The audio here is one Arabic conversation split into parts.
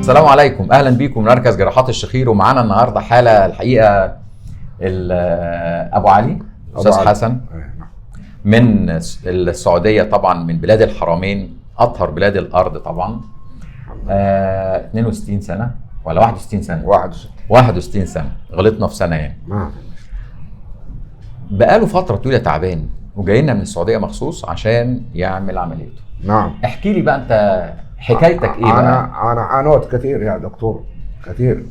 السلام عليكم، اهلا بيكم مركز جراحات الشخير. ومعانا النهارده حاله الحقيقه ابو علي استاذ حسن من السعوديه، طبعا من بلاد الحرمين، اطهر بلاد الارض طبعا. 62 سنه ولا 61 سنه؟ 61 سنه، غلطنا في سنه يعني. بقاله فتره طويله تعبان وجاي لنا من السعوديه مخصوص عشان يعمل عمليته. نعم. احكي لي بقى انت حكايتك ايه بقى؟ انا عانيت كثير يا دكتور، كثير.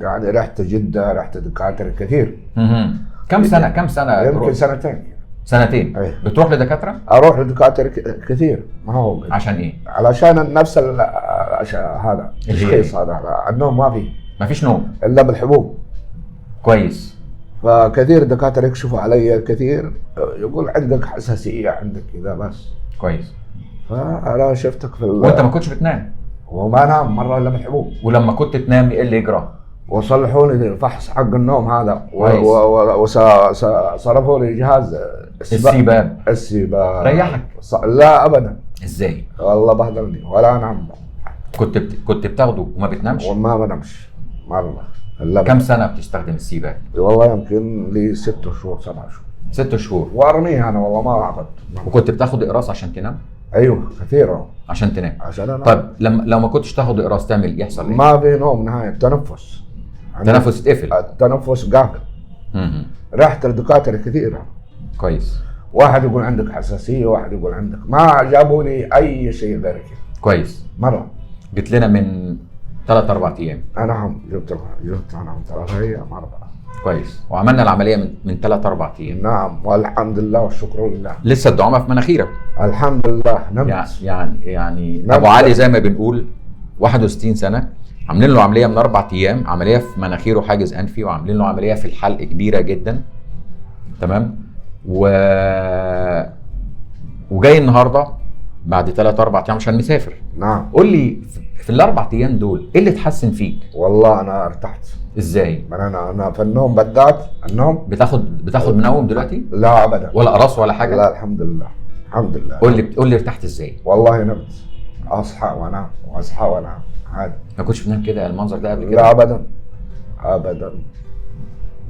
يعني رحت جده، رحت دكاتره كثير. كم سنه؟ يمكن سنتين. أيه. بتروح لدكاتره؟ اروح لدكاتره كثير. ما هو عشان ايه؟ علشان نفس هذا التشخيص، هذا النوم ما فيش نوم الا بالحبوب. كويس. فكثير دكاتره يكشفوا علي كثير، يقول عندك حساسيه، عندك كذا بس. كويس. فانا شفتك في وانت ما كنتش بتنام؟ وما انام مره الا بالحبوب. ولما كنت تنام ايه اللي يجرى؟ وصلحوا لي الفحص حق النوم هذا، وصرفوا لي جهاز السباب. ريحك؟ لا ابدا. ازاي؟ والله بهدلني ولا انام. كنت بتاخده وما بتنامش؟ وما بنامش مره. كم سنه بتستخدم السباب؟ والله يمكن لي 6 شهور 7 شهور. 6 شهور وارميه انا، والله ما اخذت. وكنت بتاخد اقراص عشان تنام؟ ايوه كثيره عشان تنام. عشان أنا. طيب لو ما كنتش تاخد اقراص تعمل يحصل ايه؟ ما في نوم نهائي. التنفس يتقفل. التنفس قافل. رحت لدكاتره كثيره. كويس. واحد يقول عندك حساسيه، واحد يقول عندك، ما جابوني اي شيء غير كذا. كويس. مره جيت لنا من 3-4 ايام. انا جبت انا من 3 ايام 4. كويس. وعملنا العمليه من 3-4 ايام. نعم، والحمد لله والشكر لله. لسه الدعامه في مناخيرك؟ الحمد لله. نمت. يعني ابو علي زي ما بنقول 61 سنه، عاملين له عمليه من 4 ايام، عمليه في مناخيره حاجز انفي، وعاملين له عمليه في الحلق كبيره جدا. تمام. وجاي النهارده بعد 3-4 ايام عشان نسافر. نعم. قول لي في ال4 ايام دول ايه اللي اتحسن فيك؟ والله انا ارتحت. ازاي؟ انا في النوم بالذات. النوم بتاخد منوم دلوقتي؟ لا ابدا. ولا قراص ولا حاجه؟ لا الحمد لله. الحمد لله. قول لي ارتحت ازاي؟ والله نمت، اصحى وانام واصحى وانام عادي. ما كنتش بتنام كده المنظر ده قبل كده؟ لا ابدا ابدا.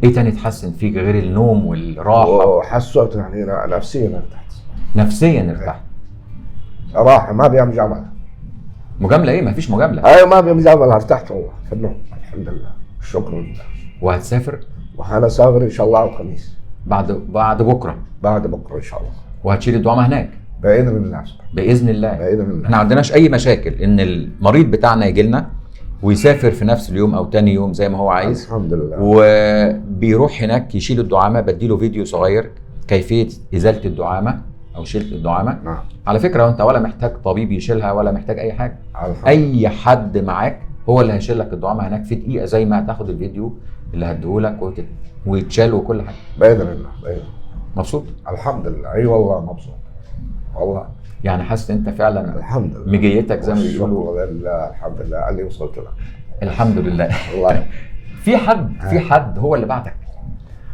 ايه تاني اتحسن فيك غير النوم والراحه؟ وحسيت يعني نفسيا ارتحت. نفسيا ارتحت؟ صراحه ما بيها مجامله. مجامله ايه؟ ما فيش مجامله. ايوه ما بيها مجامله، ارتحت والله في النوم الحمد لله الشكر لله. وهتسافر؟ وأنا سافر ان شاء الله الخميس. بعد بكره؟ بعد بكره ان شاء الله. وهتشيل الدعامه هناك؟ باذن الله. باذن الله. باذن الله. احنا ما عندناش اي مشاكل ان المريض بتاعنا يجي لنا ويسافر في نفس اليوم او تاني يوم زي ما هو عايز. الحمد لله. وبيروح هناك يشيل الدعامه، بديله فيديو صغير كيفيه ازاله الدعامه او شيل الدعامه. نعم. على فكره انت ولا محتاج طبيب يشيلها ولا محتاج اي حاجه. اي حد معاك هو اللي هيشيل لك الدعامه هناك في دقيقه، زي ما هتاخد الفيديو اللي هديهولك ويتشال وكل حاجه. باذن الله. باذن. مبسوط؟ الحمد لله. اي والله مبسوط والله. يعني حاسس انت فعلا الحمد لله مجيتك زي ما بيقولوا؟ الحمد لله اللي وصلت له. الحمد لله. والله. في حد هو اللي بعتك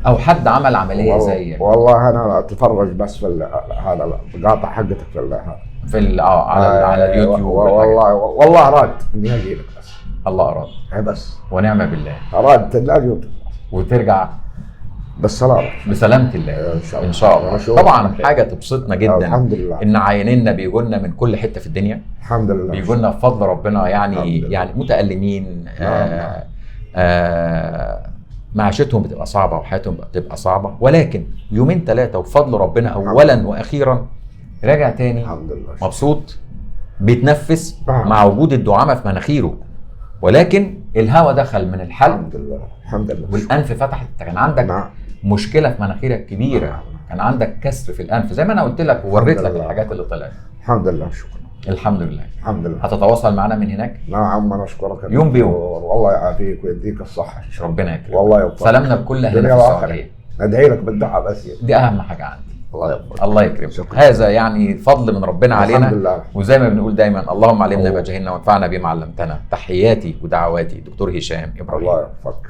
او حد عمل عمليه زيك؟ والله انا اتفرج بس في هذا القاطع حقتك في على اليوتيوب. والله اراد اني اجي لك بس. الله اراد. بس ونعم بالله. اراد اجي وترجع بالسلامه بسلامه الله ان شاء الله. طبعا حاجه تبسطنا جدا. الحمد لله. ان عيانينا بيجوا لنا من كل حته في الدنيا. الحمد لله. بيجوا لنا بفضل ربنا، يعني متألمين. معاشتهم بتبقى صعبه وحياتهم بتبقى صعبه، ولكن 2-3 وبفضل ربنا اولا واخيرا راجع تاني. الحمد لله. مبسوط، بيتنفس مع وجود الدعامه في مناخيره، ولكن الهواء دخل من الحلق. الحمد لله. الحمد لله. والانف فتحت. كان عندك مشكله في مناخيرك كبيره. كان عندك كسر في الانف زي ما انا قلت لك ووريت لك الحاجات اللي طلعت. الحمد لله. شكرا. الحمد لله. الحمد لله. هتتواصل معنا من هناك؟ نعم انا اشكرك يوم بيوم. والله يعافيك ويديك الصحه. ربنا يكرمك. والله يوفقك. سلامنا بكل اهلنا في السعوديه. ندعي لك بالدعاء بس. دي اهم حاجه عندي. الله يوفقك. الله يكرمك. هذا يعني فضل من ربنا علينا. الحمد لله. وزي ما بنقول دايما اللهم علمنا ما جهلنا وانفعنا بما علمتنا. تحياتي ودعواتي دكتور هشام ابراهيم. الله يوفقك.